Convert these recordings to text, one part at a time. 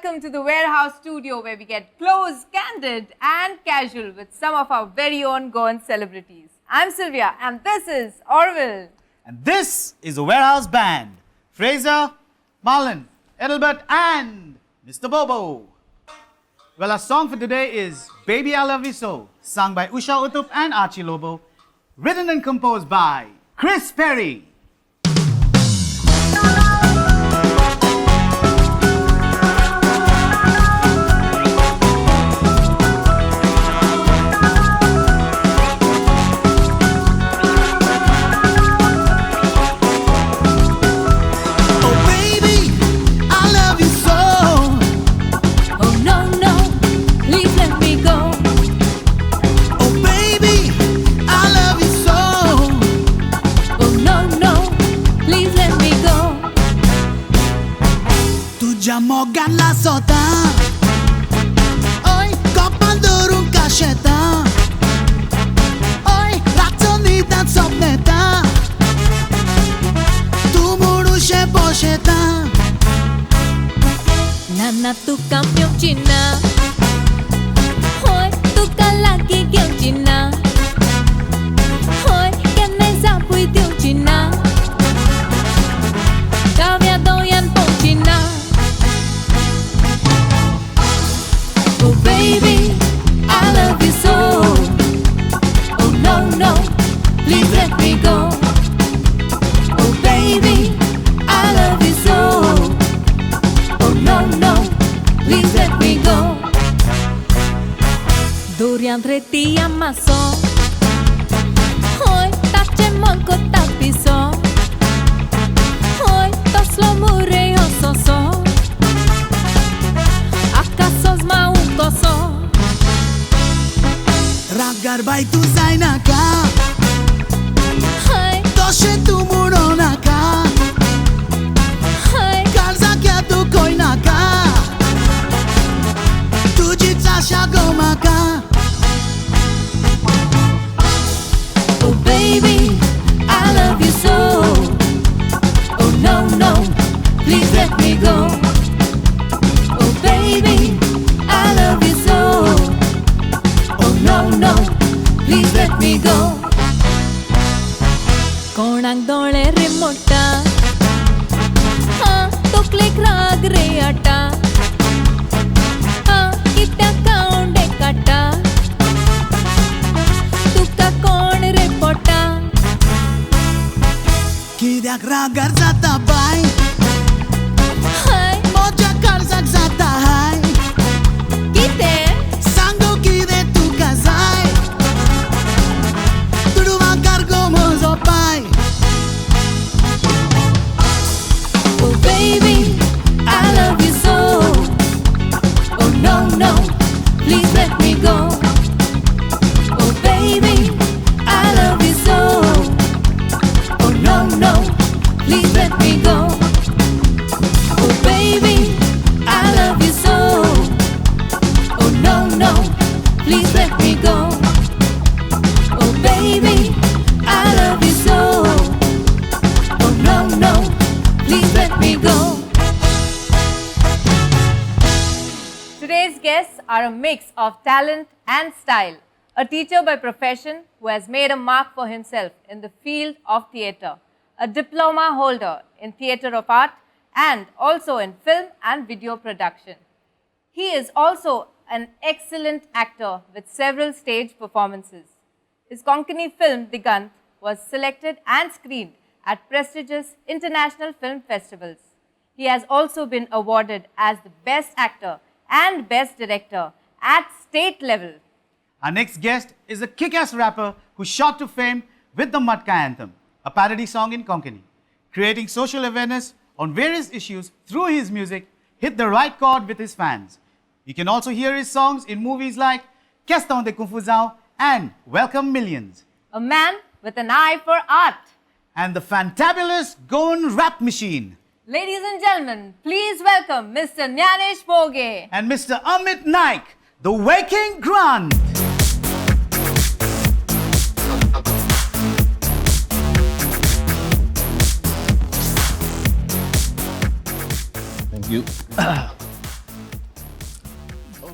welcome to the Warehouse Studio where we get close, candid and casual with some of our very own Goan celebrities. I'm Sylvia and this is Orville. And this is the Warehouse Band. Fraser, Marlon, Edelbert and Mr. Bobo. Well, our song for today is Baby I Love You So, sung by Usha Uttup and Archie Lobo, written and composed by Chris Perry. Mogan la sota, oi copandurun cacheta, oi razzonita sopneta, tu murushe pocheta. Nana tu cambio China, oi tu kalaki kyo China, oi que ne sapui tiu China, kavya doyan po China. Baby, I love you so. Oh no, no, please let me go. Oh baby, I love you so. Oh no, no, please let me go. Durian treti amaso. Hoy tache monko tapiso. Hoy toslo mure ososo. Akasos mau koso. Ragar bai tu zainaka, Hai, toshe tu muronaka, hai, kalzakia tu koinaka, tu jitsa shagomaka. oh baby, I love you so. Oh no, no, please let me go. Oh baby, I love you so. Oh no, no, please let me go. Konang dole remota, ha, tuklik rag re ata, ha, kita kaunde kata, tuka kon repota. Kidak ragar zata bai, Hai, moja kalzak zata hai, kite. sango kide tu kazai, tuduwa cargo mozo pai. Oh baby, I love you so. Oh no, no, please let me go. Oh baby, I love you so. Oh no, no, please let me go. Oh baby, I love you so. Oh no, no, please let me go. Oh baby, I love you so. Oh no, no, please let me go. Today's guests are a mix of talent and style. A teacher by profession who has made a mark for himself in the field of theatre. A diploma holder in theatre of art and also in film and video production. He is also an excellent actor with several stage performances. His Konkani film Digant was selected and screened at prestigious international film festivals. He has also been awarded as the Best Actor and Best Director at state level. Our next guest is a kick-ass rapper who shot to fame with the Matka Anthem, a parody song in Konkani. Creating social awareness on various issues through his music, hit the right chord with his fans. You can also hear his songs in movies like Questão de Confusão and Welcome Millions. A man with an eye for art. And the fantabulous Goan Rap Machine. Ladies and gentlemen, please welcome Mr. Nyanesh Boge. And Mr. Amit Naik, the Waking Grunt. Thank you.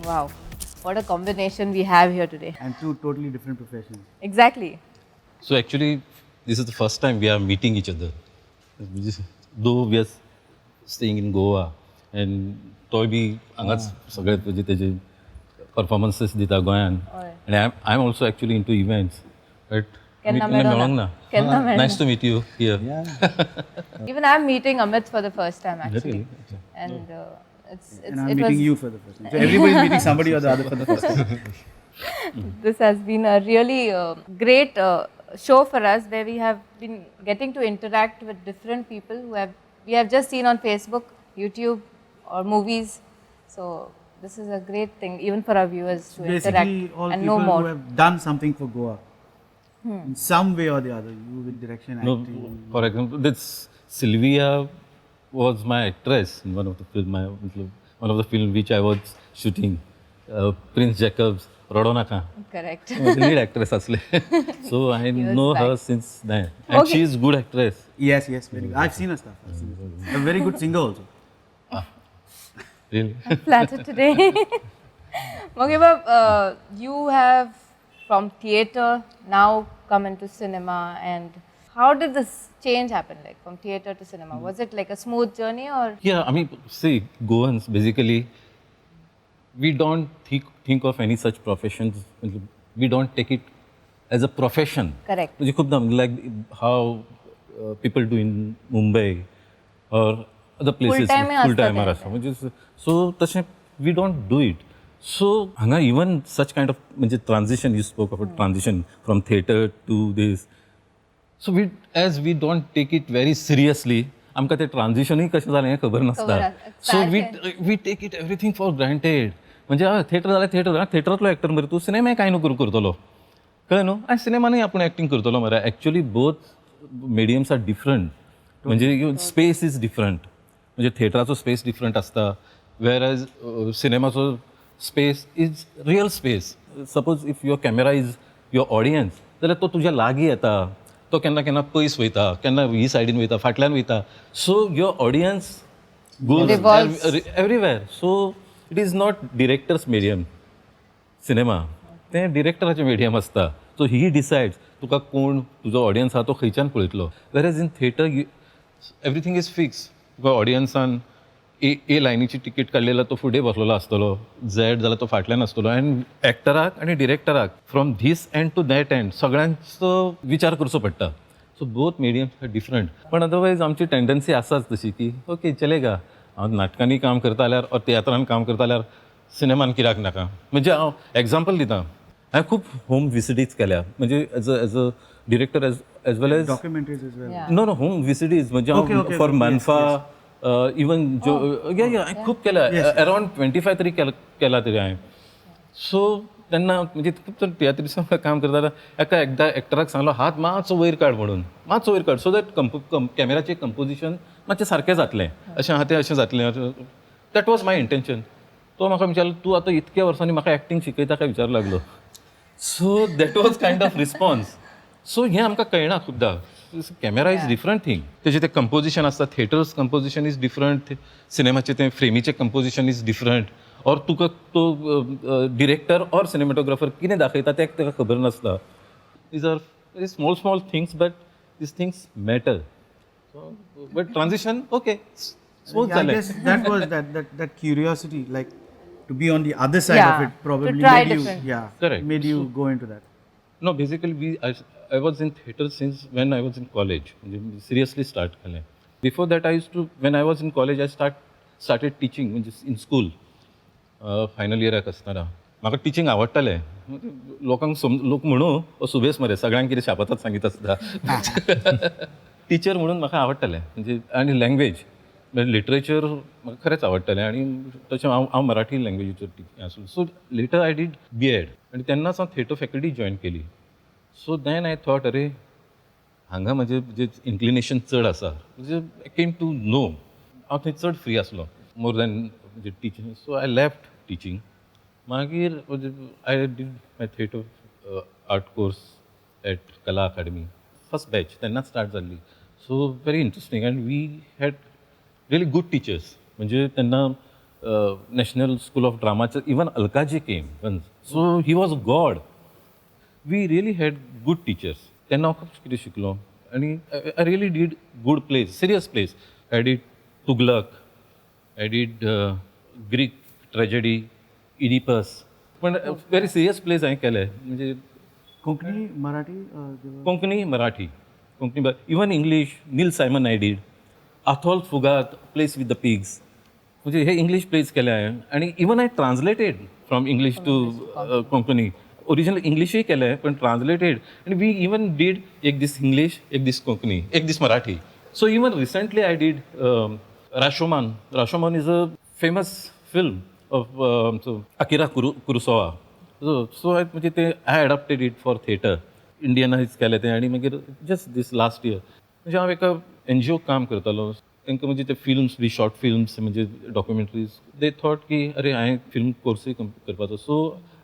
Wow, what a combination we have here today. And two totally different professions. Exactly. So actually, this is the first time we are meeting each other. Though we are staying in Goa, and तोय बी हांगाच सगळे तुजे तेजे performances दिता गोंयान. And I'm also actually into events. But केन्ना मेळोंक मेळोना. ना. केन्ना मेळना. Nice to meet you here. Even I'm meeting Amit for the first time actually. Really? And And I'm it meeting was, you for the first time. So everybody's meeting somebody or the other for the first time. this has been a really great show for us where we have been getting to interact with different people who we have just seen on Facebook, YouTube or movies. So this is a great thing even for our viewers to Basically, interact all and people know more. who have done something for Goa in some way or the other. You with direction, No, acting. for example, this Sylvia was my actress in one of the film which I was shooting. Prince Jacobs, Rodonaka. Correct. Was the lead actress asle. So I Years know her back. since then. And Okay. she is good actress. Yes, yes, very good. I've seen her stuff. A very good singer also. Really. Flattered today. Mogeba, you have from theatre now come into cinema, and how did this change happen, like from theatre to cinema? Was it like a smooth journey or? Yeah, I mean, see, Goans basically, we don't think of any such professions. We don't take it as a profession. Correct. म्हणजे खूपदा like how people do in Mumbai or other places. Full-time full असतं timer ते. असतं. म्हणजे so तशें we don't do it. So हांगा even such kind of म्हणजे transition, you spoke about transition from theatre to this. So we don't take it very seriously. आमकां तें ट्रान्झिशनूय कशें जालें हें खबर नासता. So we take it everything for granted. म्हणजे थिएटर जाल्यार थिएटर, थिएटरांतलो एक्टर मरे तूं सिनेमाय कांय नको करतलो, कळ्ळें न्हू. आनी सिनेमानूय आपूण एक्टींग करतलो मरे. Actually both mediums are different. म्हणजे स्पेस इज डिफरंट. म्हणजे थिएटराचो स्पेस डिफरंट आसता, वेर एज सिनेमाचो space is real space. Suppose if your camera is your audience, जाल्यार तो तुज्या लागीं येता. तो केन्ना केन्ना पयस वयता, केन्ना ही सायडीन वयता, फाटल्यान वयता. So your audience goes everywhere. So it is not directors medium cinema, तें डिरेक्टराचें मिडियम आसता. सो ही डिसायड्स तुका कोण तुजो ऑडियन्स आहा तो खंयच्यान पळयतलो. Where as in theatre everything is fix. तुका ऑडियन्सान ए लायनीची तिकीट काडलेला तो फुडें बसलेलो आसतलो, झॅड जाल्यार तो फाटल्यान आसतलो. आनी एक्टराक आनी डिरेक्टराक from this end to that end सगळ्यांचो विचार करचो पडटा. So both mediums are different. पण अदरवायज आमची टेंडन्सी आसाच तशी की ओके चलेगा, हांव नाटकांनी काम करता जाल्यार ऑर तियात्रान काम करता जाल्यार सिनेमान कित्याक नाका. म्हणजे हांव एग्जाम्पल दिता, हांवें खूब होम विजिटीज केल्या. म्हणजे as a director as well as Documentaries as well. Yeah. No home visits. म्हणजे हांव फॉर मानफा इवन जो हांवें खूब केल्या. अरावंड 25 तरी केला तरी हांवें. सो तेन्ना म्हणजे खूब तियात्रीसान काम करता जाल्यार एकदा एक्टराक सांगलो हात मातसो वयर काड म्हणून, मातसो वयर काड, सो दॅट कॅमेराचें कंपोजिशन मातशें सारकें जातलें. अशें आहा तें अशें जातलें. That was my intention. तो म्हाका विचारलो तूं आतां इतक्या वर्सांनी म्हाका एक्टींग शिकयता काय विचारूंक लागलो. So that was kind of response. So हें आमकां कळना खुबदां. Camera is different thing. तेजें तें कंपोजिशन आसता, थिएटर्स कंपोजिशन इज डिफरंट, सिनेमाचें तें फ्रेमीचें कंपोजिशन इज डिफरंट. और तुका तो डिरेक्टर और सिनेमेटोग्राफर कितें दाखयता तें ताका खबर नासता. These are very small things, but these things matter. So but transition okay smooth Yeah, I जालें. guess that was that curiosity, like to be on the other side Yeah, of it, probably to try made you, different. Correct. made you go into that. No, basically I was in theatre since when I was in college. Seriously start केलें. Before that when I was in college I started teaching in school. Final इयराक आसतना म्हाका teaching आवडटालें. लोक म्हणू सुबेस मरे सगळ्यांक कितें शापातात सांगीत आसता. टिचर म्हणून म्हाका आवडटालें. म्हणजे आनी लँग्वेज लिटरेचर म्हाका खरेंच आवडटालें. आनी तशें हांव मराठी लँग्वेजीचेर टिचींग आसलो. सो लेटर आय डीड B.Ed आनी तेन्नाच हांव थिएटर फॅकल्टी जॉयन केली. सो देन आय थॉट अरे हांगा म्हजें इन्क्लिनेशन चड आसा. म्हणजे आय केम टू नो हांव थंय चड फ्री आसलो मोर दॅन म्हणजे teaching. So I left teaching. मागीर I did my theatre art course at Kala Academy first batch तेन्ना स्टार्ट जाल्ली. So very interesting. And we had really good teachers. म्हणजे तेन्ना National School of Drama. Even Alkaji came once. So he was God. We really had good teachers. त्यांना हांव खूब कितें शिकलो आनी I really did good plays, serious plays. I did Tughlaq, I did Greek tragedy, Oedipus. पण very serious plays हांवें केले. म्हणजे Konkani, Marathi? Konkani Marathi Konkani even English Neil Simon I did Athol Fugard plays with the pigs म्हणजे हे English plays केले हांवें आनी even I translated from English to Konkani original इंग्लीशूय केले पण ट्रान्सलेटेड आनी वी इवन डीड एक दीस इंग्लीश एक दीस कोंकणी एक दीस Marathi so even recently I did Rashomon is a famous film of Akira Kurosawa so म्हणजे ते I adopted it for theatre Indianize केलें तें आनी मागीर जस्ट दीस लास्ट इयर म्हणजे हांव एका NGO काम करतालो तांकां म्हणजे ते फिल्म्स बी शॉर्ट फिल्म्स म्हणजे डॉक्युमेंटरीज दे थॉट की अरे हांवें फिल्म कोर्सूय करपाचो so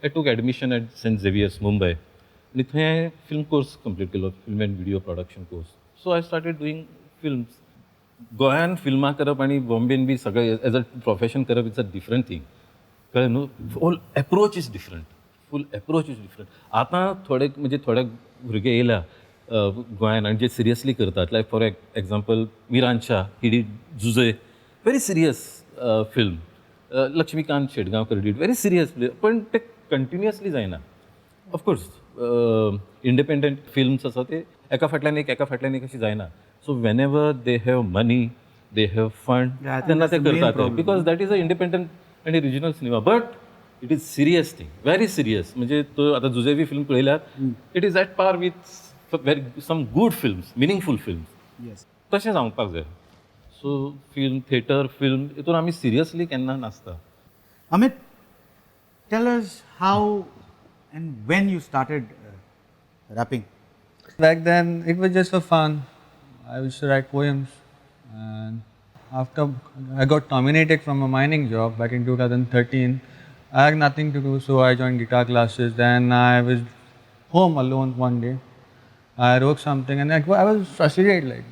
I took admission at Saint Xavier's Mumbai आनी थंय हांवें फिल्म कोर्स कंप्लीट केलो film and video production course so I started doing films गोंयान फिल्मां करप आनी बॉम्बेन बी सगळें एज अ प्रोफेशन करप इट्स अ डिफरंट थिंग कळ्ळें न्हू whole approach is different full approach is different आतां थोडे भुरगे येयल्या गोंयान आनी जे सिरियसली करतात like for example Miran Shah he did Juze very serious film Laxmikant Shetgaonkar did very serious पण ते कंटिन्युअसली जायना ऑफकोर्स इंडिपेंडंट फिल्म्स आसा ते एका फाटल्यान एक अशी जायना so whenever they have money they have fund तेन्ना ते करतात because that is a independent आनी regional cinema but it is serious thing very serious म्हणजे तो आतां जुजेवी फिल्म पळयल्यार it is at par with very some good films meaningful films Yes. तशें जावपाक जाय सो फिल्म थिएटर फिल्म हितून आमी सिरियसली केन्ना नासता Amit, tell us how and when you started rapping. Back then, it was just for fun. I used to write poems, and after I got terminated from a mining job back in 2013, I had nothing to do, so I joined guitar classes. Then I was home alone one day. I wrote something, and I was frustrated, like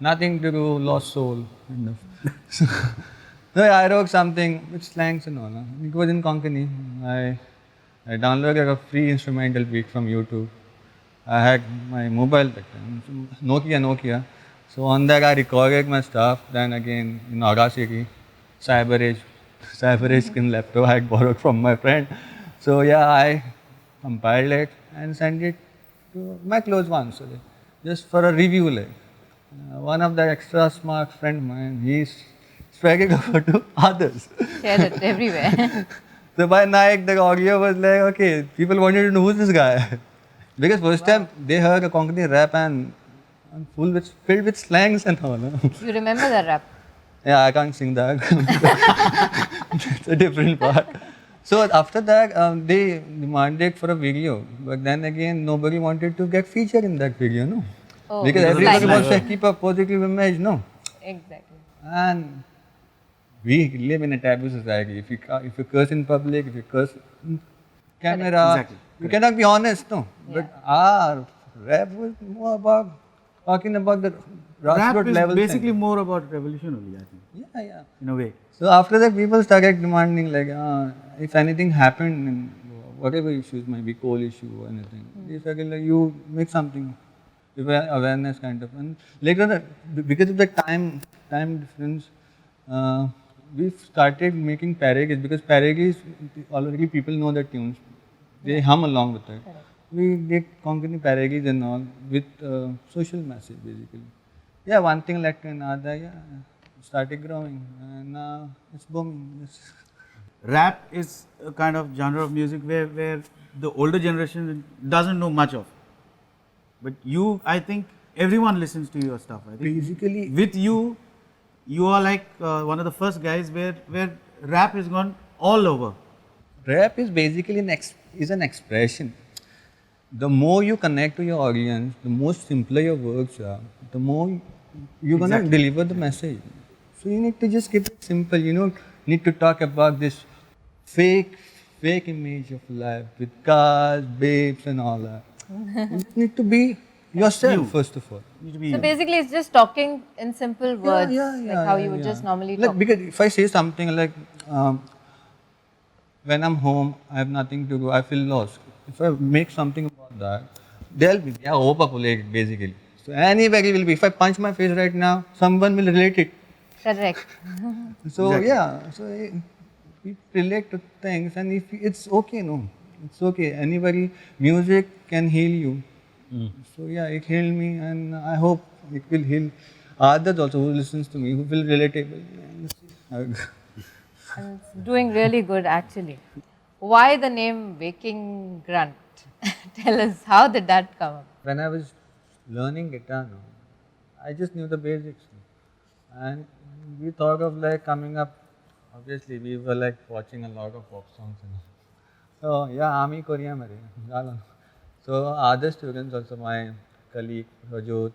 nothing to do, lost soul, kind of. So I wrote something with slangs and all. It was in Konkani. I downloaded a free instrumental beat from YouTube. I had my mobile back then, Nokia. So on that I recorded my stuff. Then again in Audacity, CyberEdge skin laptop I had borrowed from my friend. So yeah, I compiled it and sent it to my close ones, so just for a review. One of the extra smart friend of mine, he's spreading over to others. Share it everywhere. So by night, the audio was like, okay, people wanted to know who's this guy. Because first time they heard a Konkani rap and filled with slangs and all. You remember that rap? Yeah, I can't sing that. That's a different part. So after that, they demanded for a video. But then again, nobody wanted to get featured in that video, no? Oh, Because everybody like- wants to keep a positive image, no? Exactly. And we live in a taboo society. If you curse in public, if you curse in camera, Exactly. you cannot be honest, no. But our rap was more about talking about the Rap grassroots is level basically thing. more about revolution only, I think, Yeah. in a way. So after that, people started demanding like, if anything happened, in whatever issues, might be coal issue or anything, they started like, you make something, awareness kind of. And later, because of the time difference, we started making parodies because parodies already people know the tunes, they hum along with it. We did Konkani parodies and all with social message basically. Yeah, one thing led to another. Yeah, started growing, and now it's booming. Rap is a kind of genre of music where the older generation doesn't know much of. But you, I think everyone listens to your stuff. I think Basically, with you, you are like one of the first guys where rap has gone all over. rap is basically an expression. The more you connect to your audience, the more simpler your words are, the more you're gonna deliver the message. So you need to just keep it simple. You don't need to talk about this fake image of life with cars, babes, and all that. You need to be yourself first of all. You need to be So you. basically, it's just talking in simple words, like how you would just normally Like, talk. because if I say something like, when I'm home, I have nothing to do, I feel lost. If I make something about that, they'll be overpopulated basically. So anybody will be. If I punch my face right now, someone will relate it. Correct. So Exactly. yeah, so we relate to things, and if it's okay, no, it's okay. Anybody, music can heal you. So yeah, it healed me, and I hope it will heal others also who listens to me, who feel relatable. And it's doing really good, actually. Why the name Waking Grunt? Tell us, how did that come up? When I was learning guitar, no, I just knew the basics, and we thought of like coming up. Obviously, we were like watching a lot of pop songs. So yeah, Ami Korea Mare. So other students also, my colleague Rajot,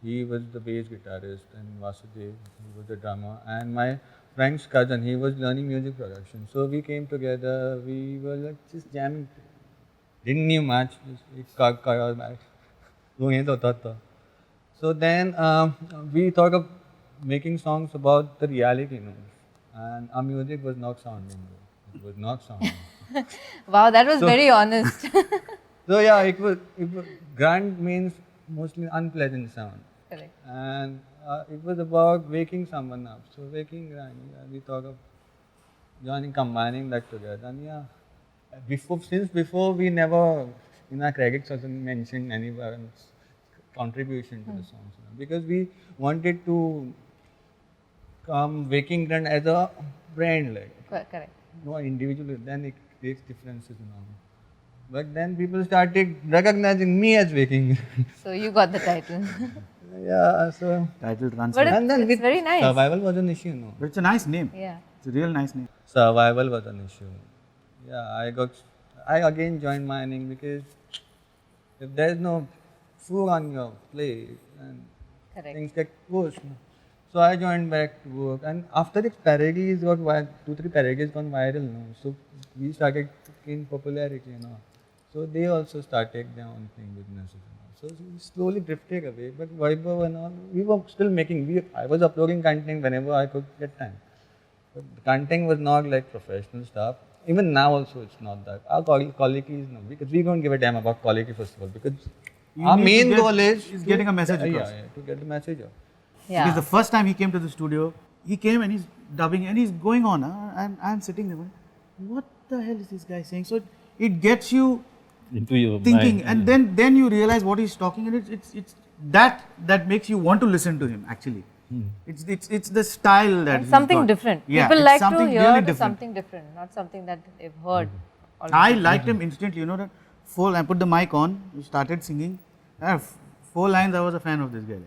he was the bass guitarist, and Vasudev, he was the drummer, and my friend's cousin, he was learning music production. So we came together, we were like just jamming. Didn't knew much, just so then we thought of making songs about the reality, and our music was not sounding good. It was not sounding. Wow, that was very honest. So yeah, it was grunt means mostly unpleasant sound, Correct. and it was about waking someone up. So waking grunt, yeah, we thought of combining that together, and yeah, since before we never in our credits also mentioned anyone's contribution to the songs, because we wanted to come waking grunt as a brand, like Correct. no individual. Then it creates differences and all. But then people started recognizing me as waking. So you got the title. Yeah, so Title But translate. and then it's with very nice. survival was an issue, no. But it's a nice name. Yeah. It's a real nice name. Survival was an issue. Yeah, I again joined mining because if there's no food on your plate, and Correct. things get worse. No? So I joined back to work, and after the parodies got 2-3 parodies gone viral, no. So we started gaining popularity, So they also started their own thing, businesses. So we slowly drifted away. But Vaibhav and all, we were still making. I was uploading content whenever I could get time. But the content was not like professional stuff. Even now also it's not that. Our quality is no, because we don't give a damn about quality first of all, because You our need to main get- goal is getting a message across. Yeah, to get the message out. Yeah. Because the first time he came to the studio, he came and he's dubbing and he's going on, and I'm sitting there going, what the hell is this guy saying? So it gets you Into your thinking, mind. and then you realize what he's talking, and it's that makes you want to listen to him actually. It's the style that And he's something got. different. Yeah, People it's like to something hear really different. something different, not something that they've heard. already. I liked him instantly. That I put the mic on, we started singing. 4 lines, I was a fan of this guy.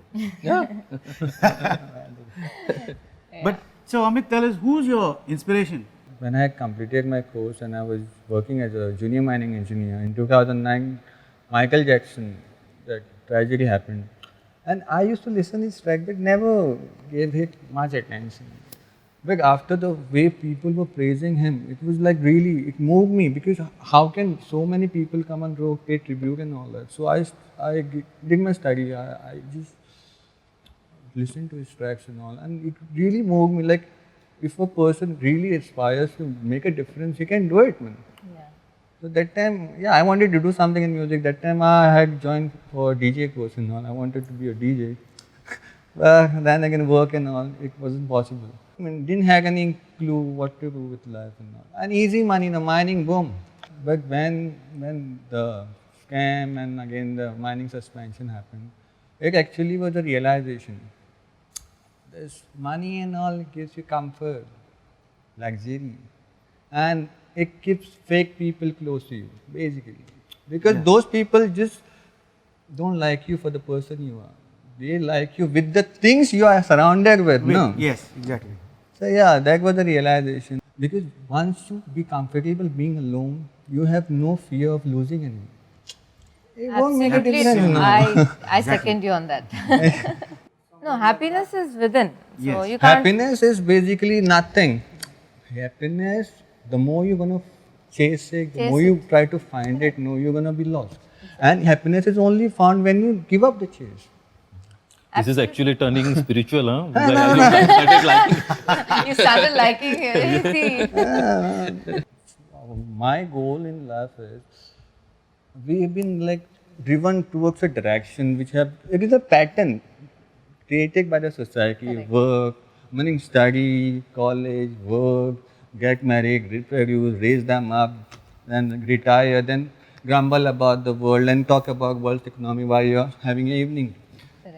But so Amit, tell us, who's your inspiration? When I completed my course and I was working as a junior mining engineer in 2009, Michael Jackson, that tragedy happened. And I used to listen his track but never gave it much attention. But after the way people were praising him, it was like really, it moved me, because how can so many people come and pay tribute and all that. So I did my study, I just listened to his tracks and all, and it really moved me. Like, if a person really aspires to make a difference, he can do it, man. Yeah. So that time, yeah, I wanted to do something in music. That time I had joined for DJ course and all. I wanted to be a DJ. But then again, work and all, it wasn't possible. I mean, didn't have any clue what to do with life and all. And easy money, mining, boom. But when the scam and again the mining suspension happened, it actually was a realization. This money and all gives you comfort, luxury, and it keeps fake people close to you, basically. Because those people just don't like you for the person you are. They like you with the things you are surrounded with. No? Yes, exactly. So yeah, that was the realization. Because once you be comfortable being alone, you have no fear of losing anyone. It won't make a Absolutely. difference. I second you on that. No, happiness is within. So Yes. you can't. Happiness is basically nothing. Happiness, the more you're going to chase it, the Chase more you try to find it, you're going to be lost. And happiness is only found when you give up the chase. This is actually turning spiritual, huh? I started liking. You started liking it. See, My goal in life is we've been like driven towards a direction which it is a pattern created by the society. Work, meaning study, college, work, get married, reproduce, raise them up, then retire, then grumble about the world and talk about world's economy while you're having an evening.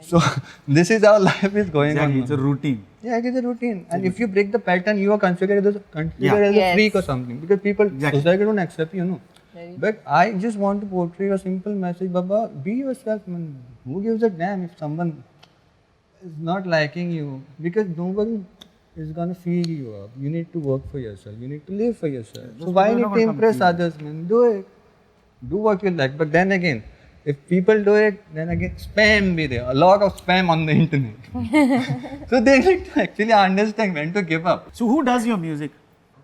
So this is how life is going Exactly, on. it's a routine. Yeah, it is a routine. And if you break the pattern, you are considered as a Yes. freak or something. Because people, Exactly. society don't accept you, But I just want to portray a simple message, Baba, be yourself, man. Who gives a damn if someone is not liking you? Because nobody is going to feed you up. You need to work for yourself. You need to live for yourself. So why people need are not to gonna impress feed you. others, man? Do it. Do what you like. But then again, if people do it, then again, spam be there. A lot of spam on the internet. So they need to actually understand when to give up. So who does your music?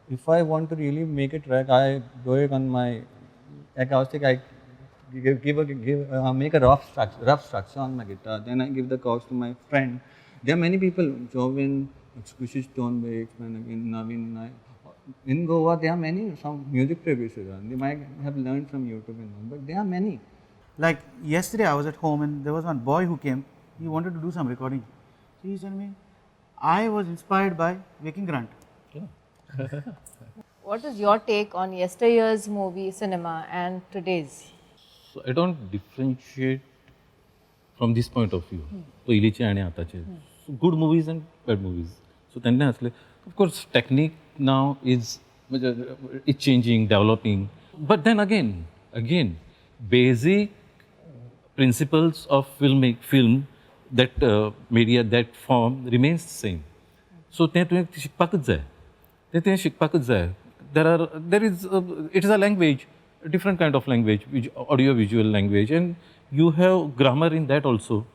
If I want to really make a track, I do it on my acoustic. I make a rough structure on my guitar. Then I give the chords to my friend. There are many people, Jovin, Squishy Stonewick, and again Navin. In Goa, there are many some music producers. They might have learned from YouTube and all, but there are many. Like yesterday, I was at home and there was one boy who came. He wanted to do some recording. So he said to me, I was inspired by Waking Grunt. what is your take on yesteryear's movie cinema and today's? So I don't differentiate from this point of view. पयलींचे आणि आताचे. So good movies and bad movies. So त्यांनी असले. Of course, technique now is changing, developing. But then again, basic principles of film, that media, that form remains the same. So ते तुवें शिकपाकच जाय. ते शिकपाकच जाय. It is a language, a different kind of language, audio visual language, and you have grammar in that also.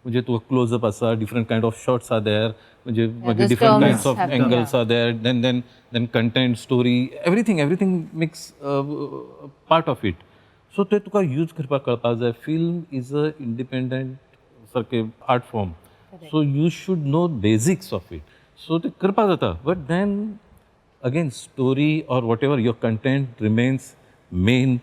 म्हणजे तो close up आसा, different kind of shots are there, म्हणजे those different terms kinds of have- angles are there, then content, story, everything makes part of it. So ते तुका use करपाक कळपाक जाय. Film is a independent art form. So you should know basics of it. So ते करपाक जाता. But then again, story or whatever your content remains main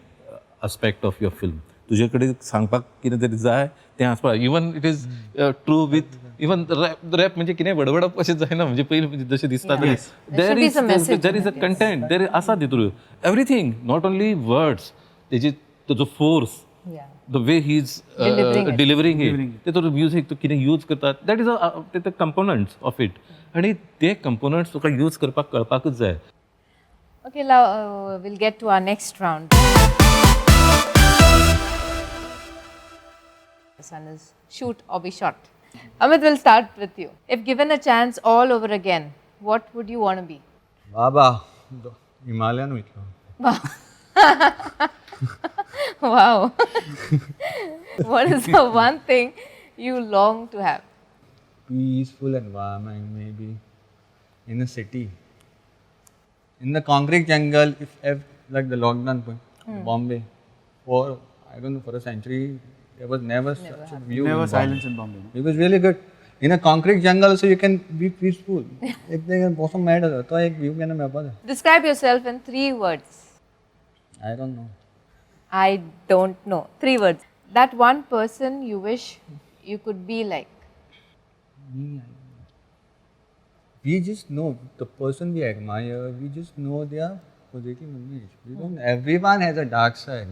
aspect of your film. तुजे कडेन सांगपाक कितें तरी जाय तें आसपा. Even it is true with even rap म्हणजे कितें बडबडप अशें जायना. म्हणजे पयलीं जशें दिसता There should be some message there in is a it, yes. Content there आसा तितूर एवरीथींग, नॉट ओन्ली वर्ड्स, तेजो force, Yeah. the way he's delivering it. ते तो music तो कितें यूज करता, that is the components of it. आणि ते components तुका यूज करपाक कळपाकच जाय. Okay, now we'll get to our next round. This one is shoot or be shot. Amit, we'll start with you. If given a chance all over again, what would you want to be? Baba, Himalayan with you. Wow. What is the one thing you long to have? Peaceful environment, maybe in a city. In the concrete jungle, like the lockdown, Bombay, for I don't know, for a century, there was never such a view. Never in silence Bombay. in Bombay. No? It was really good. In a concrete jungle, so you can be peaceful. If they can also matter, तो एक view के ना मैं पता. Describe yourself in 3 words. I don't know. I don't know. 3 words. That one person you wish you could be like. We just know the person we admire. We just know their positive image. We don't. Everyone has a dark side.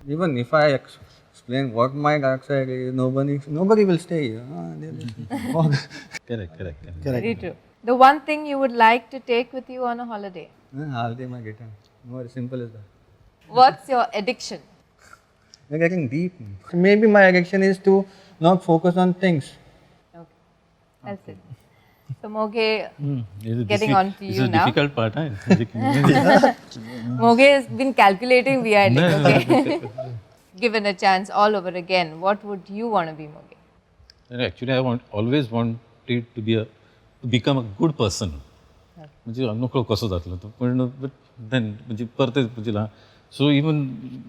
Even if I explain what my dark side is, nobody will stay here. Correct. Very true. The one thing you would like to take with you on a holiday. I'll take my guitar. More simple as that. What's your addiction? We're getting deep. Maybe my addiction is to not focus on things. Okay. That's it. So Moge, This Getting on to is you a now. difficult part, huh? Moge has been calculating behind it, okay? Given a chance all over again, what would you want to be, Moge? And actually, I always wanted to become a good person. म्हणजे नको कसो जातलो तो पण then म्हणजे परत म्हणजे so even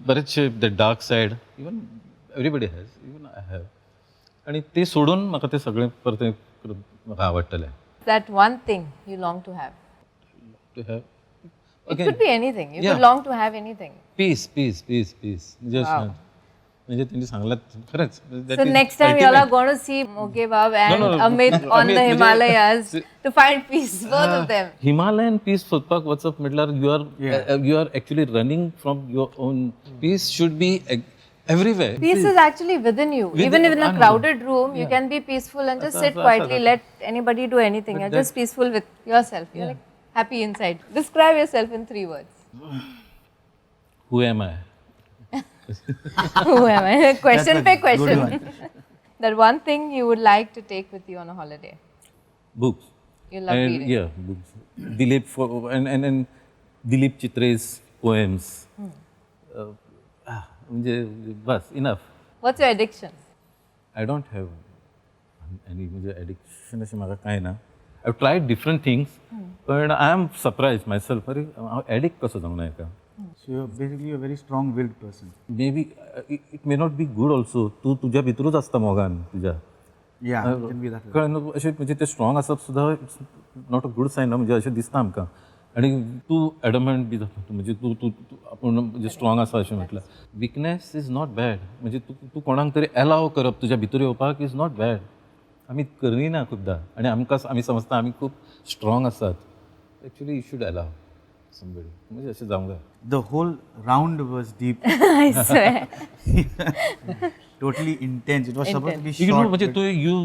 बरेचशे the dark side even everybody has even I have आणि ते सोडून म्हाका ते सगळें परत म्हाका आवडटलें That one thing you long to have. To have It could be anything. You Yeah. could long to have anything. पीस म्हणजे Wow. म्हणजे त्यांनी सांगलात खरंच So next time you all are going to see Moge Bab and No. Amit on Amit, the म्हणजे- Himalayas to find peace, both of them. Himalayan peace सोदपाक वचप म्हटल्यार you are actually running from your own peace should be everywhere Peace is actually within you. Even in a crowded room, you can be peaceful and just sit quietly, let anybody do anything. You're just peaceful with yourself. You're like happy inside. Describe yourself in 3 words. Who am I Who am I? Question That's pe a good question. That one thing you would like to take with you on a holiday. Books You love reading. yeah books Dilip for and Dilip Chitre's poems म्हणजे बस enough What's your addiction? I don't have any म्हणजे addiction अशें म्हाका कांय ना आय triad different things पण I am surprise my self अरे हांव एडिक्ट कसो जावंक ना हेका So you're basically a very strong-willed person. May be it may not be good also तूं तुज्या भितरूच आसता मोगान तुज्या Yeah, it can be that way. कळ्ळें न्हू अशें म्हणजे ते स्ट्रॉंग आसप सुद्दां it's not a good sign ना म्हणजे अशें दिसता आमकां आनी तूं एडमंट बी जाता म्हणजे तूं तूं आपूण म्हणजे स्ट्रॉंग आसा अशें म्हटल्यार विकनेस इज नॉट बॅड म्हणजे तूं कोणाक तरी एलाव करप तुज्या भितर येवपाक इज नॉट बॅड आमी करिना खुबदां आनी आमी समजता आमी खूब स्ट्रॉंग आसात actually you should allow somebody म्हणजे अशें जावंक जाय The whole round was deep, I swear. totally intense. It was supposed to be You know, short. म्हणजे but- तो you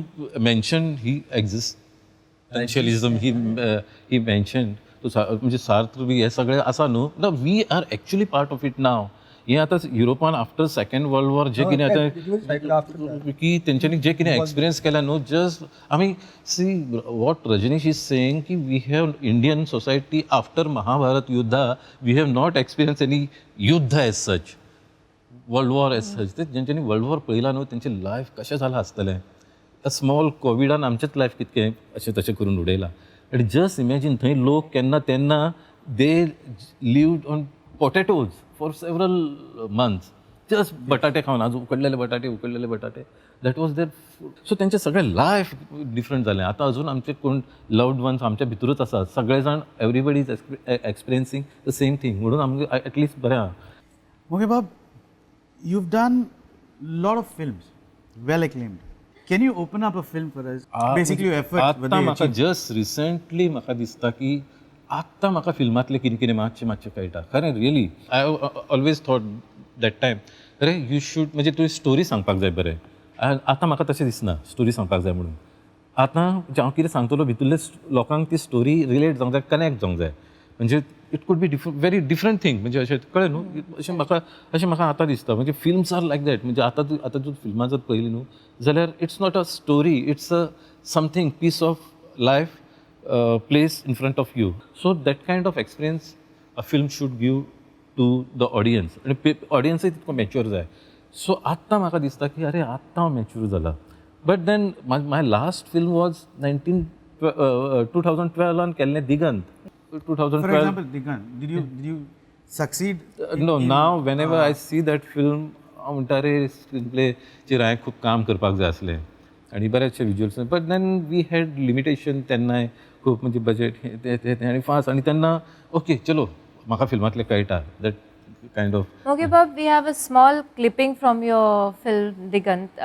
mentioned he existentialism he mentioned तो म्हणजे सार्त्र बी हे सगळे आसा न्हू ना we are actually part of it नाव हे आतां युरोपान आफ्टर सेकंड वर्ल्ड वॉर जे कितें आतां की तेंच्यांनी जे कितें एक्सपिरियन्स केला न्हू जस्ट आमी see what Rajneesh is saying की we have Indian society after Mahabharata युद्धा we have not experience any युद्ध as such world war as such ते जेंच्यांनी वर्ल्ड वॉर पळयला न्हू तेंचें लायफ कशें जालां आसतलें अ स्मॉल कोविडान आमचेंच लायफ कितकें अशें तशें करून उडयलां आनी जस्ट इमॅजीन थंय लोक केन्ना तेन्ना they lived on potatoes for several months just बटाटे खावन आज उकडलेले बटाटे that was there food so तेंचें सगळें लायफ डिफरंट जालें आतां अजून आमचे कोण लव्ड वन्स आमच्या भितरूच आसात सगळे जाण everybody is experiencing the same thing म्हणून आमकां एटलिस्ट बरें आहा Moge Bab, you've done a lot of films, well acclaimed. Can you open up a film for us? Basically, your efforts. were आतां they म्हाका achieved? जस्ट रिसंटली म्हाका दिसता की आत्तां म्हाका फिल्मांतलें कितें कितें मातशें कळटा खरें really I always thought that time अरे यू शूड म्हणजे तुवें स्टोरी सांगपाक जाय बरें आतां म्हाका तशें दिसना स्टोरी सांगपाक जाय म्हणून आतां हांव कितें सांगतलो भितरले लोकांक ती स्टोरी रिलेट जावंक जाय कनेक्ट जावंक जाय म्हणजे it could be very different thing म्हणजे अशें कळ्ळें न्हू अशें म्हाका आतां दिसता म्हणजे फिल्म्स आर लायक दॅट म्हणजे आतां तूं फिल्मां जर पळयली न्हू जाल्यार it's not a story it's a something piece of life place in front of you so that kind of experience a film should give to the audience आनी ऑडियन्सूय तितको मॅच्युअर जाय सो आत्तां म्हाका दिसता की अरे आत्तां हांव मॅच्युअर जाला but then my last film was 2012 केल्लें दिगंत 2012 For example, Digant, did you succeed? No, now whenever I see that film, हांव म्हणटा रे स्क्रीन प्लेचेर हांवें खूब काम करपाक जाय आसलें आनी बरेचशे visuals but then we had limitation तेन्नाय खूब म्हणजे बजेट आनी फास्ट आनी तेन्ना ओके चलो म्हाका फिल्मांतलें कळटा that kind of Okay, Bob, we have a small clipping from your film Digant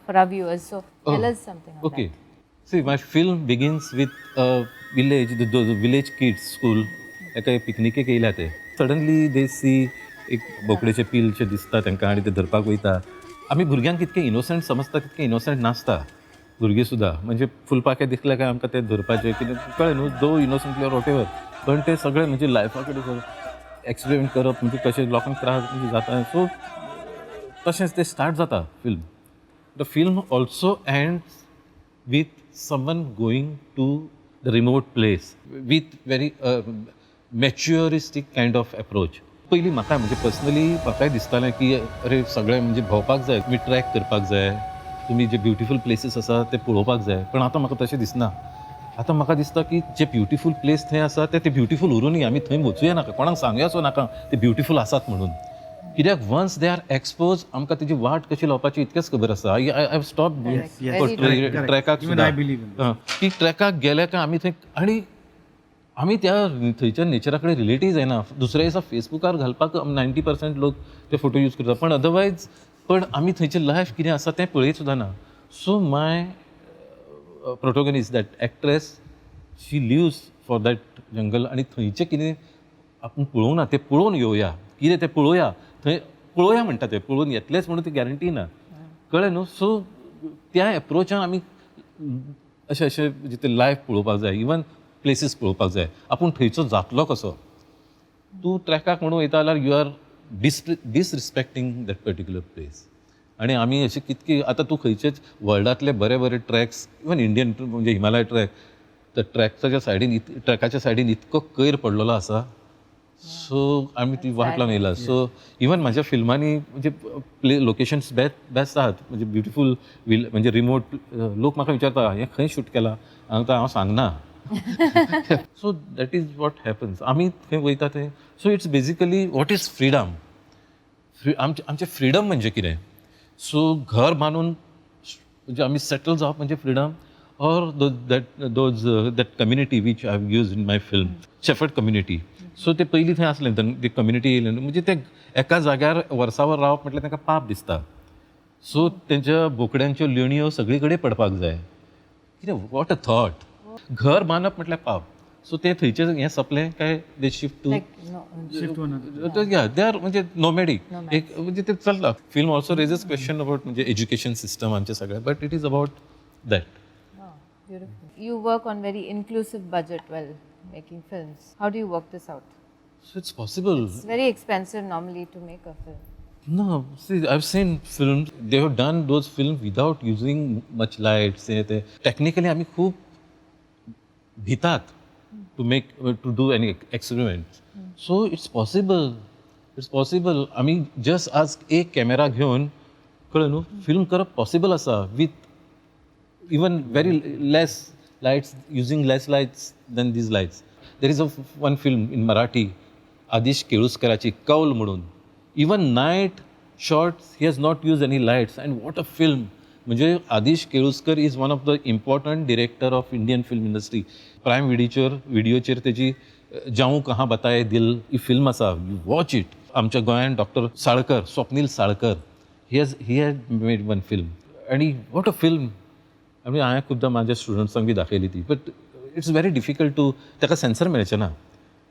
for our viewers. So tell us something on Okay. See, my film begins with a village, the village kids school. एका पिकनिकेक येयल्या ते suddenly they सी एक बोकडेचे पिलशे दिसता तांकां आनी ते धरपाक वयता आमी भुरग्यांक कितके इनोसंट समजता तितके इनोसंट नासता भुरगीं सुद्दां म्हणजे फुलपाके दिसले काय आमकां ते धरपाचें कितें कळ्ळें न्हू दो इनोसंटली ऑर वॉटेवर पण ते सगळे म्हणजे लायफा कडेन एक्सपेरिमेंट करप म्हणजे कशें लोकांक त्रास म्हणजे जाता सो तशेंच ते स्टार्ट जाता film the film also ends with someone going to the remote place with very maturistic kind of approach. पयलीं म्हाका म्हणजे पर्सनली म्हाकाय दिसतालें की अरे सगळें म्हणजे भोंवपाक जाय तुमी ट्रॅक करपाक जाय तुमी जे ब्युटिफूल प्लेसीस आसा ते पळोवपाक जाय पण आतां म्हाका तशें दिसना आतां म्हाका दिसता की जे ब्युटिफूल प्लेस थंय आसा ते ब्युटिफूल उरूनय आमी थंय वचूया नाका, कोणाक सांगयाचो नाका ते ब्युटिफूल आसात म्हणून. कित्याक वन्स दे आर एक्सपोज आमकां तेजी वाट कशी लावपाची इतकेंच खबर आसा. आय हॅव स्टॉप ट्रॅकाक Even I believe in की ट्रॅकाक गेले काय आमी थंय आनी आमी त्या थंयच्या नेचरा कडेन रिलेटूय जायना. दुसऱ्या दिसा फेसबुकार घालपाक 90% लोक ते फोटो यूज करता, पण अदरवायज पण आमी थंयचें लायफ कितें आसा तें पळयत सुद्दां ना. So my protagonist that actress she lives for that jungle आनी थंयचें कितें आपूण पळोवं ना तें पळोवन येवया, कितें तें पळोवया. थंय पळोवया म्हणटा ते, पळोवन येतलेच म्हणून ती गॅरंटी ना, कळ्ळें न्हू. सो त्या एप्रोचान आमी अशें म्हणजे ते लायफ पळोवपाक जाय, इवन प्लेसीस पळोवपाक जाय. आपूण थंयचो जातलो कसो. तूं ट्रॅकाक म्हणून वयता जाल्यार you are disrespecting that particular place. आनी आमी अशें कितकी आतां तूं खंयचेच वर्ल्डांतले बरे बरे ट्रॅक्स, इवन इंडियन म्हणजे हिमालय ट्रॅक, त्या ट्रॅकाच्या सायडीन इतको कोयर पडलेलो आसा. सो आमी ती वाट लावन येयला. सो इवन म्हाज्या फिल्मांनी म्हणजे लोकेशन्स बेस्ट आहात, म्हणजे ब्युटिफूल म्हणजे रिमोट. लोक म्हाका विचारता हें खंय शूट केलां, हांव सांगना. सो दॅट इज वॉट हॅपन्स. आमी थंय वयता थंय. So it's basically what is freedom. आमचें फ्रिडम म्हणजे कितें. सो घर बांदून म्हणजे आमी सेटल जावप म्हणजे freedom, or that community which I have use in my film, shepherd community. So ते पयलीं थंय आसलें, ते कम्युनिटी येयलें म्हणजे ते एका जाग्यार वर्सावर रावप म्हटल्यार तांकां पाप दिसता. सो तेंच्या बोकड्यांच्यो लेणयो सगळी कडेन पडपाक जाय. कितें वॉट अ थॉट. घर बांदप म्हटल्यार पाप. सो ते थंयचे हें सोंपलें काय they shift to they are म्हणजे नोमॅडीक. एक म्हणजे ते चलता. Film also raises question about म्हणजे एज्युकेशन सिस्टम आमचे सगळें, but it is about that. You work on very inclusive budget while making films. How do you work this out? So it's possible. It's very expensive normally to make a film. No, see, I've seen films, they have done those films without using much light. Technically, आम्ही खूप भितात to do any experiments. So it's possible. It's possible. आम्ही just आज एक camera घेऊन कळलं न्हू film करप possible आसा with even very less lights, using less lights than these lights. There is one film in Marathi, Adish Keluskarachi, Kaul म्हणून. Even night shots, he has not used any lights. And what a film! म्हणजे Aadish Keluskar is one of the important director of Indian film industry. Prime व्हिडिओचेर तेजी जाऊं कहाँ बताये दिल ही film आसा. You watch it. आमच्या गोंयांत doctor Salkar, Swapnil Salkar, he has made one film. आणि what a film. आमी हांवें खुबदां म्हाज्या स्टुडंट्सांक बी दाखयली ती. But it's very difficult to ताका सेन्सर मेळचें ना.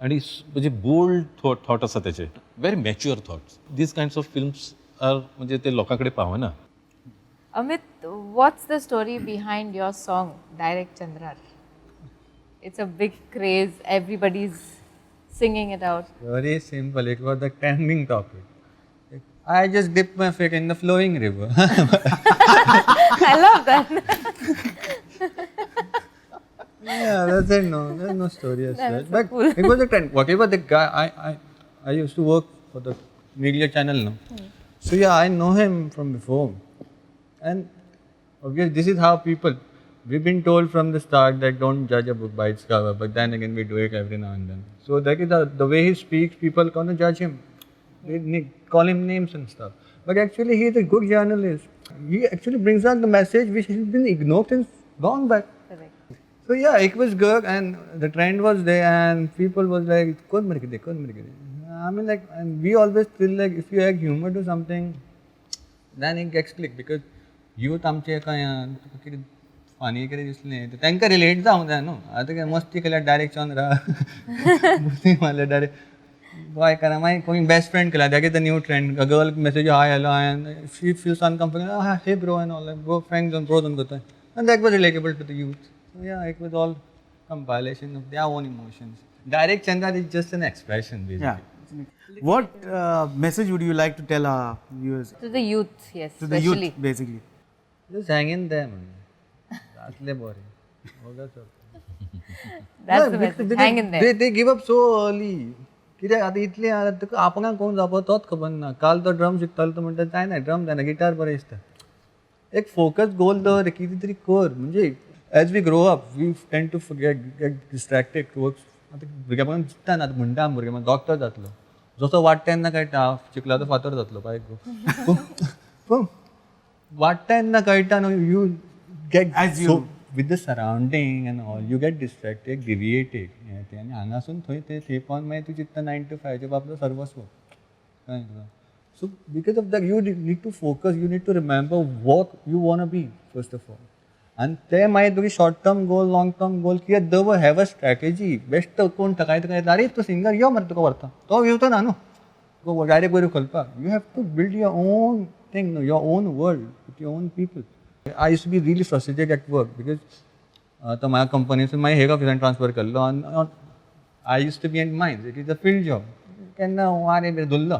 आणि म्हणजे बोल्ड थॉट आसा तेचे, very mature thoughts. These kinds of films are म्हणजे ते लोकां कडेन पावना. Amit, what's the story behind your song, Direct Chandrar? It's a big craze. Everybody's singing it out. Very simple. It was the trending topic. I just dipped my feet in the flowing river. I love that. Yeah, that's it. No, there's no story as That such. was so But cool. it was a trend. Whatever the guy, I used to work for the media channel now. So yeah, I know him from before. And obviously, this is how people. We've been told from the start that don't judge a book by its cover. But then again, we do it every now and then. So that is the way he speaks. People gonna judge him. They call him names and stuff. But actually, he is a good journalist. He actually brings out the message which has been ignored since long back. Correct. So yeah, it was good, and the trend was there, and people was like, "Kaun mar ke de." I mean, like, and we always feel like if you add humor to something, then it gets clicked because youth आमचे काय तुका कितें funny कितें दिसलें तांकां relate जावंक जाय न्हू. आतां काय मस्ती केल्यार डायरेक्ट चंद्रा मस्ती मारल्यार डायरेक्ट बॉय करा. मागीर कोणी बेस्ट फ्रेंड केला that is the new trend. A girl message hi hello and she feels uncomfortable hey bro and all go friends on pros on करता. And that was relatable to the youth. So yeah, it was all compilation of their own emotions. Direct Chandra is just an expression basically. Yeah. What message would you like to tell our viewers? To the youth, yes, To the especially. youth, basically. Just hang in there, man. That's the boring. That's the message. Hang in there. They give up so early. कित्याक आतां इतलें तुका आपणाक कोण जावो तोच खबर ना. काल तो ड्रम शिकतालो तो म्हणटा जायना ड्रम जायना गिटार बरें दिसता. एक फोकस गोल दवर कितें तरी कर. म्हणजे as we grow up, we tend to get distracted towards. आता भुरगेपणान चित्ता ना म्हणटा आमी भुरगे डॉक्टर जातलो जसो वाडटा तेन्ना कळटा हांव चिकला तो फातर जातलो काय पूण वाडटा तेन्ना कळटा न्हू you get As you- with the surrounding and all, you get distracted, deviated. आणि हांगासून थंय पावन मागीर तूं चित्ता 9 to 5 बाबा सर्वस्व कळ्ळें तुका so because of that you need to focus you need to remember what you want be first of all आनी ते मागीर तुगे short term goal long term goal कितें दवर हॅव अ स्ट्रॅटेजी बेस्ट कोण काय अरे तूं सिंगर यो मरे तुका व्हरता तो येवचो ना न्हू तुका डायरेक्ट बरें खोलपाक you have to build your own thing न्हू your own world with your own people I used to be really frustrated at work because तो माझ्या कंपनीसून मागीर हेर ऑफिसान ट्रान्सफर केल्लो आनी I use to be in mines it is a field job केन्ना वारें बी धुल्लो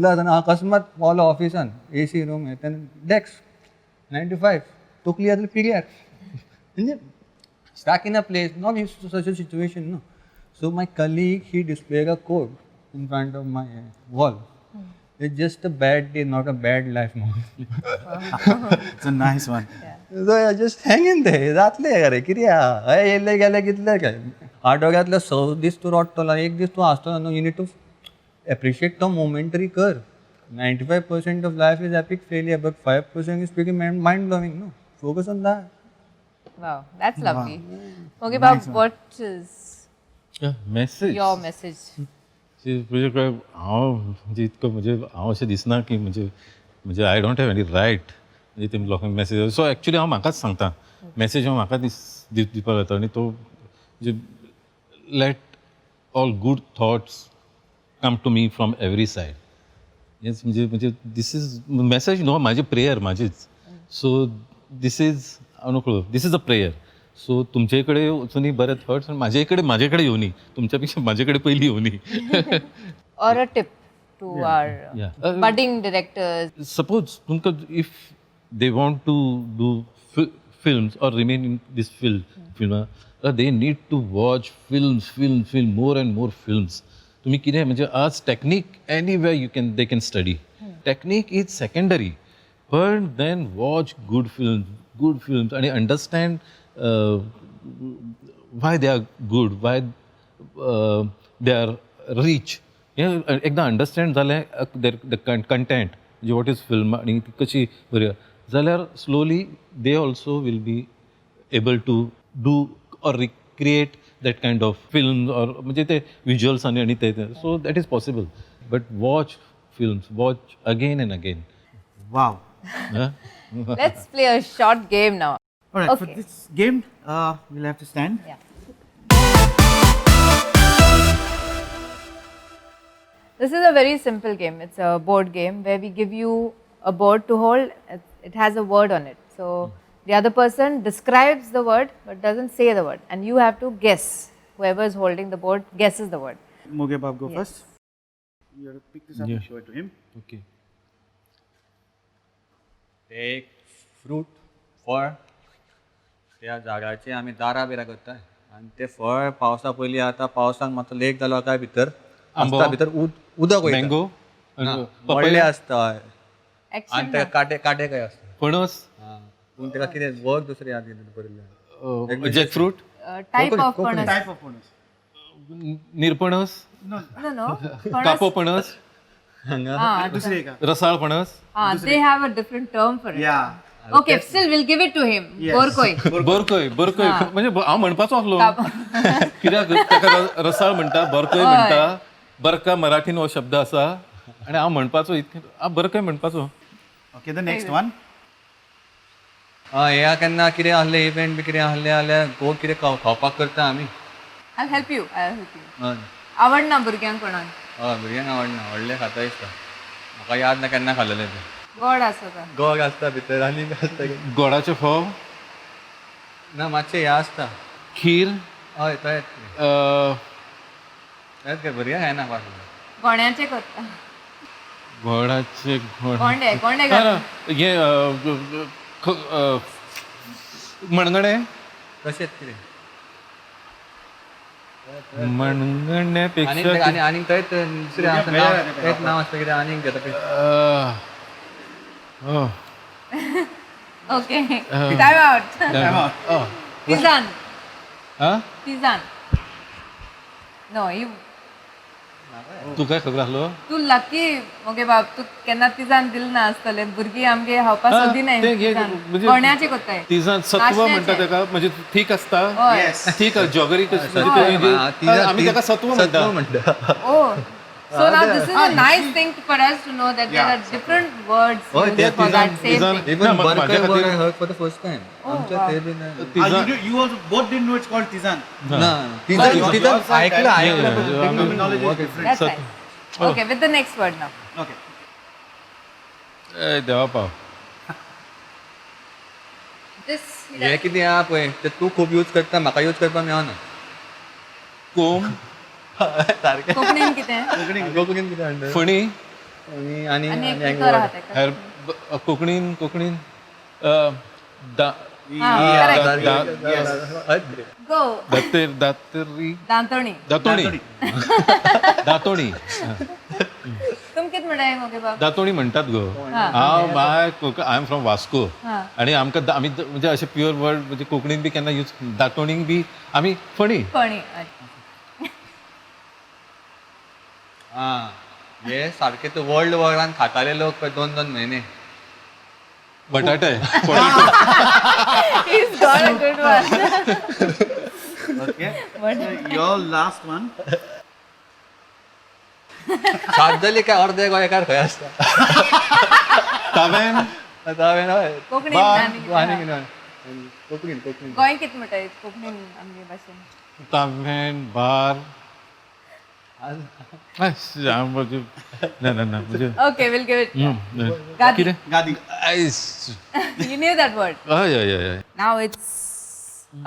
आसतना अकस्मात पावलो ऑफिसान AC रूम तेन्ना डेस्क 9 to 5 तकली आतां पिल्यार म्हणजे stuck in a place not used to such a situation no so my colleague he displayed a code in front of my wall it's just a bad day not a bad life moment It's a nice one. so I just hang in there जातले अरे कितें हय येयले गेले कितले काय आठवड्यातले 6 दीस तूं रडटलो एक दीस तूं आसतलो न्हू यू नीड टू एप्रिशिएट तो मोमेंट तरी कर 95% of life is epic failure but 5% is pretty mind blowing no focus on that Wow, that's lovely. Okay, Bob, what is message your message? म्हणजे काय हांव म्हणजे इतकं म्हणजे हांव अशें दिसना की म्हणजे I don't have any right म्हणजे तेमी लोकांक मॅसेज सो एक्चुली हांव म्हाकाच सांगता मॅसेज हांव म्हाका दिवपाक जाता आनी तो म्हणजे let all good thoughts come to me from every side yes म्हणजे दीस इज मॅसेज न्हू म्हाजी प्रेयर म्हाजीच सो दीस इज हांव नकळो दीस इज अ प्रेयर सो तुमचे कडेन वचूनी बरे थॉट्स आनी म्हाजे कडेन येवनी तुमच्या पेक्षा म्हाजे कडेन पयलीं येवनी Or a tip to our budding directors? Suppose if they want to do films or remain in this film, they need to watch film, more and more films. तुम्ही कितें म्हणजे आज technique anywhere they can study. Technique is secondary, but then watch good films and understand why they are good, why they are rich. एकदा understand जालें the content म्हणजे what is film आनी ती कशी बरी जाल्यार slowly they also will be able to do or recreate that kind of film or म्हणजे ते विज्युअल्स आनी ते so that is possible but watch films watch again and again Wow. Let's play a short game now. All right, Okay. for this game, we'll have to stand. Yeah. This is a very simple game. It's a board game where we give you a board to hold. It has a word on it. So the other person describes the word but doesn't say the word, and you have to guess. Whoever is holding the board guesses the word. Mugebab, go Yes. first. You have to pick this up and show it to him. Okay एक fruit फळ त्या झाडाची आमी दारां बिरां करता आनी ते फळ पावसा पयलीं आता पावसान मातसो लेक जालो काय भितर आंबो? आसता भितर उदक वयता. मँगो ना, व्हडले आसता Action. आनी ते काटे काटे काय आसता पणस पूण तेका कितें वर्क दुसरें याद बरयलें jack fruit Type of coconut. furnace. Type of bonus. निरपणस No. Furnace. कापो पणस दूसरे का. रसाळ पणस They have a different term for it. Yeah. Okay, still we'll give it to him. Yes. Borkoi. बरकय म्हणजे हांव म्हणपाचो आसलो कित्याक ताका रसाळ म्हणटा बरकय म्हणटा बरका मराठीन हो शब्द आसा आनी हांव म्हणपाचो हांव बरकय म्हणपाचो Okay, the next one. ह्या केन्ना कितें आहलें इव्हेंट बी कितें आहलें जाल्यार गो कितें खावपाक करता आमी I'll help you. हय आवडना भुरग्यांक कोणाक भुरग्यांक आवडना व्हडलें खाता दिसता म्हाका याद ना केन्ना खाल्लेलें तें गोड आसता गोग आसता भितर आनी आसता गोडाचे फोव ना मातशें हें आसता खीर हय तळेत काय भुरग्यांक खायना पासून गोण्याचे करता गोडाचे गोंडे हे मणगणे तशेंच कितें मणगण्यापेक्षा आनीक थंयच दुसरें आसता तेंच नांव आसता कितें आनीक घेता Okay. Time out. Oh. Tizan. Ah? Tizan. No, you. तू काय खबर आसलो तू लकी मोगे बाप तू केन्ना तिजान दिल ना आसतले भुरगीं आमगे खावपा सोदी नाही ते घे, तिजान. म्हणजे कोण्याचे कोत्ताय तिजान सत्व नाशण्याचे. म्हणटा तेका म्हणजे ठीक असता होय. Yes. ठीक जॉगरी आम्ही ताका सत्व म्हणटा Oh, so now this is a nice thing for us to know that there are different words Oh, used yeah, for that Tizan- same Tizan- thing. Even No, burger माझ्या word I खातीर- heard for the first time. आमच्या ते B नाही. You also both didn't know it's called Tizan. ना, तिथं Your तिथं side- ऐकलं Yeah, ऐकलं yeah, पण yeah. ते Terminology is different. That's nice. Okay, with the next word now. Okay. देवा पाव This हे कितें आहा पळय ते तू खूब यूज करता म्हाका यूज करपाक मेळना कोम सारकें कोंकणीन कितें कोंकणीन कितें म्हणटा फणी आणि आणि आणि एक आणि उतर आहा तेका. कोंकणीन Go. दातरी दांतोणी. दातोणी दातोणी तुम कित म्हणटाय मोगे बाप? दातोणी म्हणटात गो हा. हांव आय एम फ्रॉम वास्को हा. आणि आमकां आमी म्हणजे अशे प्युअर वर्ड म्हणजे कोंकणीन बी केन्ना यूज दातोणीक बी आमी फणी कोणी? हां हे सारके ते वर्ल्ड वॉरान खाताले लोक 2-2 महिने बटाटे He's got a good one. Okay. What? So your last one. सात जाली काय अर्धे गोंयकार खंय आसता तावेन आतां हांवें हय कोंकणीन आनी आनी कितें कोंकणीन कोंकणीन गोंय कित म्हणटाय कोंकणीन आमगे भाशेन? तावेन बार ना म्हणजे Okay, we'll give it. Hmm. Gadi. कितें Gadi. आयस You knew that word. हय हय हय Now it's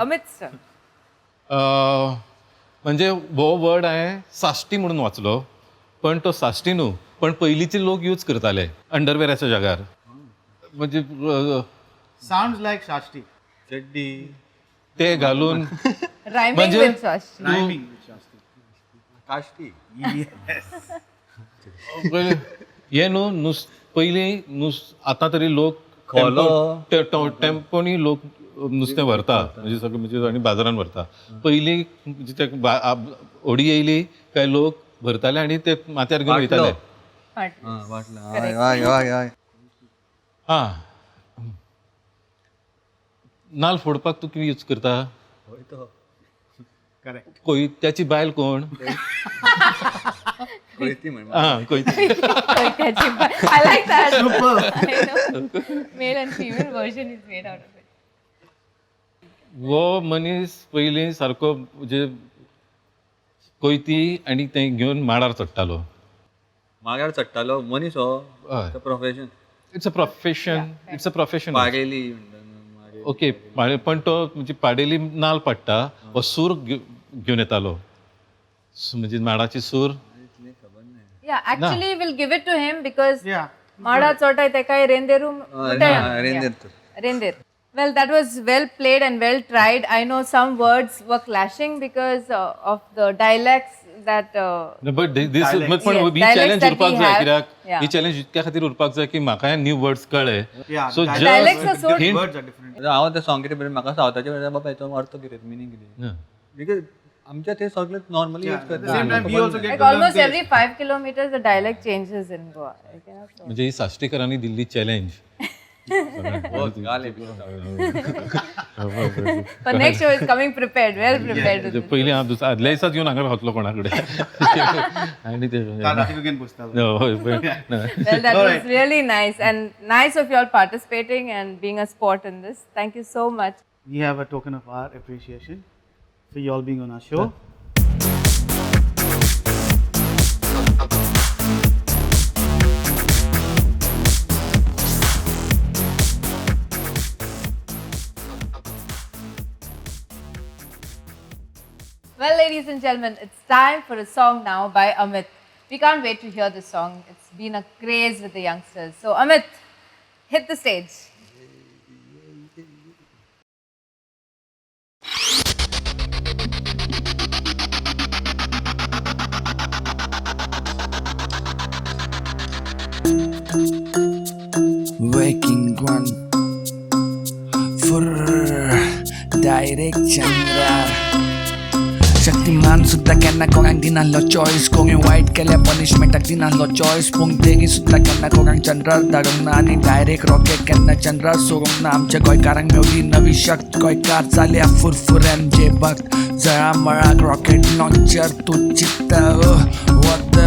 Amit's turn. म्हणजे हो वर्ड हांवें साश्टी म्हणून वाचलो पण तो साश्टी न्हू पण पयलींचे लोक यूज करताले अंडरवेराच्या जाग्यार म्हणजे Sounds like Shashti. चड्डी ते घालून Rhyming म्हणजे- with Sash. Rhyming with Shashti. काश्टी Yes. हे न्हू पयलीं आतां तरी लोक खोलो. टेम्पोनी लोक नुस्तें व्हरता म्हणजे सगळें म्हणजे आनी बाजारान व्हरता पयलीं म्हणजे ते होडी येयली काय लोक भरताले आनी ते माथ्यार घेवन वयताले Part. हां वाटलं हय हय हय हय हां नाल्ल फोडपाक तूं कितें यूज करता Correct. कोयत्याची बायल कोण कोयती म्हण हां कोयती Koityachi ba- I like that. I know. Male and female version is made out of it. वो मनीस पयलीं सारको म्हणजे कोयती आनी ते घेवन माडार चडटालो मागार चडटालो मनीस हो हय प्रोफेशन इट्स अ प्रोफेशन पाडेली ओके पण तो म्हणजे पाडेली नाल्ल पडटा हो सूर घेवन येतालो म्हणजे माडाची सूर Yeah, actually we'll give it to him because Yeah. Mada Chotay Tekai Renderu Rendir. Well, that was well played and well tried. I know some words were clashing because of the dialects that but this पण Yes, he dialects challenge that उरपाक we जाय have. कित्याक Yeah. ही challenge इतक्या खातीर उरपाक जाय की म्हाका न्यू वर्ड्स कळ्ळे Yeah. So dialects are so hint- Words are different. हांव ते सॉंग कितें बरें म्हाका सावथाचे वेळार बाबा हेचो अर्थ कितें मिनींग कितें बिकॉज आमच्या ते सगळे नॉर्मली यूज At the करता same time, we also get like to learn almost this. every 5 kilometers the dialect changes in Goa. I cannot say. म्हणजे ही साश्टीकरांनी Delhi challenge But next show is coming prepared, well prepared. with this. पयलीं हांव आदल्या दिसाच येवन हांगा रावतलो कोणा कडेन आनी ते Karnataka again Pustav. हय Well, that All was right. really nice and nice of you all participating and being a sport in this. Thank you so much. We have a token of our appreciation for you all being on our show. Well, ladies and gentlemen, it's time for a song now by Amit. We can't wait to hear this song. It's been a craze with the youngsters. So, Amit, hit the stage. Waking one Shaktimaan सुद्धा केन्ना कोणाक दिनासलो choice कोणी वायट केल्या पनिशमेंटाक दिनासलो choice पूण तेगी सुद्धा केन्ना कोणाक चंद्रार धाडूंक ना आनी डायरेक्ट रॉकेट केन्ना चंद्रार सोडूंक ना आमच्या गोंयकारांक मेवली नवी शक्त गोंयकार जाल्या फुरफुऱ्यान जे भक्त जळा मळाक रॉकेट लॉन्चर तूं चित्ता वत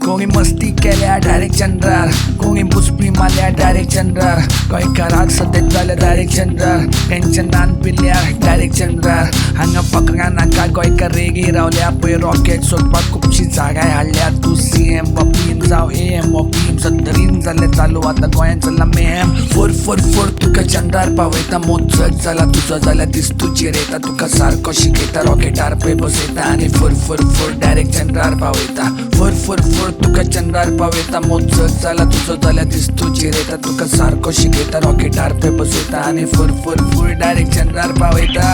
कोणी मस्ती केल्या डायरेक्ट चंद्रार कोणी बुसपी मारल्या डायरेक्ट चंद्रार गोंयकाराक सदेत जाल्या डायरेक्ट चंद्रार टेन्शनान पिल्यार डायरेक्ट चंद्रार हांगा फकरां नाका गोंयकार रेगी रावल्या पळय रॉकेट सोदपाक खुबशी जागाय हाडल्या तूं CM वा PM जावं AM वा PM सत्तरीन जालें चालू आतां गोंयांत चल्ला मेम फोर फोर फोर तुका चंद्रार पावयता मोजत जाला तुजो जाल्यार दीस तुजेर येता तुका सारको शिकयता रॉकेटार पळय बसयता आनी फोर फोर फोर डायरेक्ट चंद्रार पावयता फोर फोर फोर तुका चंद्रार पावयता मोजत जाला तुजो जाल्यार दीस तुजेर येता तुका सारको शिकयता रॉकेटार पळय बसयता आनी फोर फोर फोर डायरेक्ट चंद्रार पावयता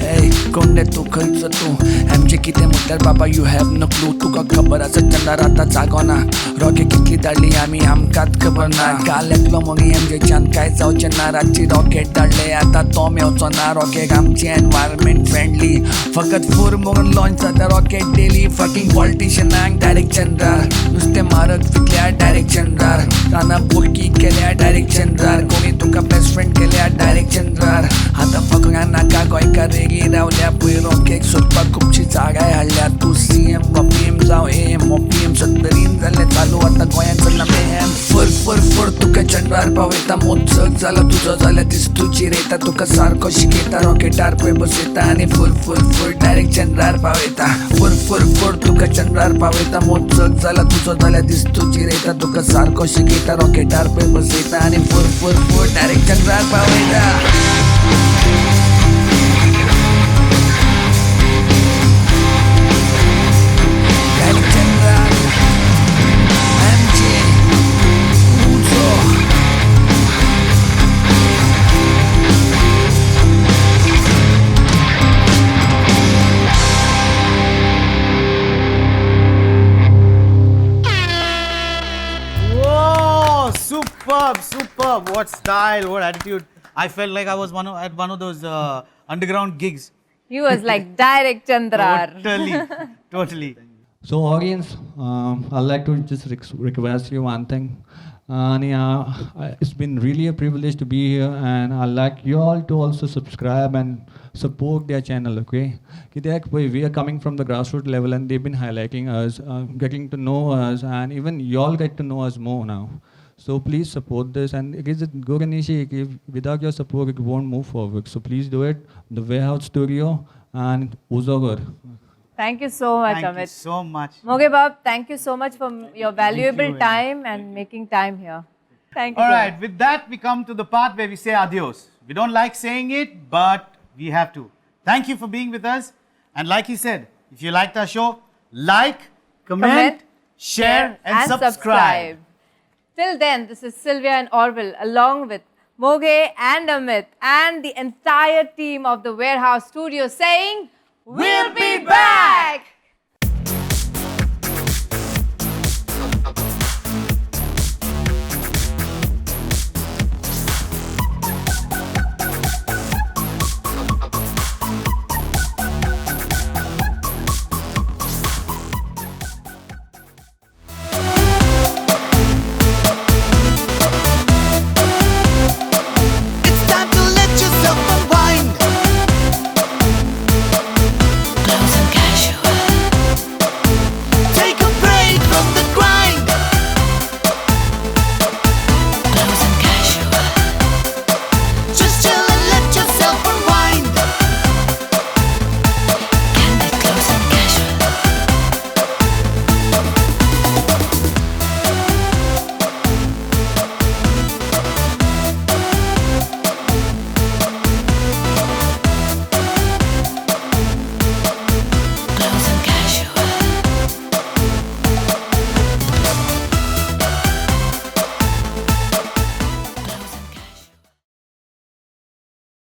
हे कोंडे तूं खंयचो तूं आमचें कितें म्हणल्यार बाबा यू हॅव नो क्लू तुका खबर आसा चंद्रार आतां जागो ना रॉकेट कितली धाडली आमी आमकांच खबर ना काल एकलो मगी एमजेच्यान कांय जावचें ना रातची रॉकेट धाडले आतां तो मेवचो ना रॉकेट आमचें एनवायरमेंट फ्रेंडली फकत फोर म्हणून लॉन्च जाता रॉकेट डेली फकींग पॉलिटिशियनांक डायरेक्ट चंद्रार नुस्तें मारक विकल्यार डायरेक्ट चंद्रार रानां पोरकी केल्या डायरेक्ट चंद्रार कोणी तुका बेस्ट फ्रेंड केल्या डायरेक्ट चंद्रार आतां फकरां नाका गोंयकार रेगी रावल्या पळय रॉकेट सोदपाक खुबशी जागाय हाडल्या तूं CM वा PM जावं AM वा PM सत्तरीन जालें चालू आतां गोंयांत चल्ला मेम फोर फोर फोर तुका चंद्रार पावयता मोजत जाला तुजो जाल्यार दीस तुजेर येता तुका सारको शिकयता रॉकेटार पळय बसयता आनी फोर फोर फोर डायरेक्ट चंद्रार पावयता फोर फोर फोर तुका चंद्रार पावयता मोजत जाला तुजो जाल्यार दीस तुजेर येता तुका सारको शिकयता रॉकेटार पळय बसयता आनी फोर फोर फोर डायरेक्ट चंद्रार पावयता Whoa, superb. What style, what attitude. I felt like I was at one of those underground gigs. He was like direct Chandrar. Totally. So audience, I'd like to just request you one thing. It's been really a privilege to be here, and I'd like you all to also subscribe and support their channel, okay? We are coming from the grassroots level, and they've been highlighting us, getting to know us, and even you all get to know us more now. So please support this, and it is a good initiative. Without your support, it won't move forward. So please do it. The Warehouse Studio and Uzogar. Thank you so much, Thank Amit. you so much. Moge Bab, thank you so much for your valuable time and making time here. Thank you. All so right, much. with that, we come to the part where we say adios. We don't like saying it, but we have to. Thank you for being with us. And like he said, if you liked our show, like, comment, share, and subscribe. Till then, this is Sylvia and Orville along with Moge and Amit and the entire team of the Warehouse Studio saying, we'll be back!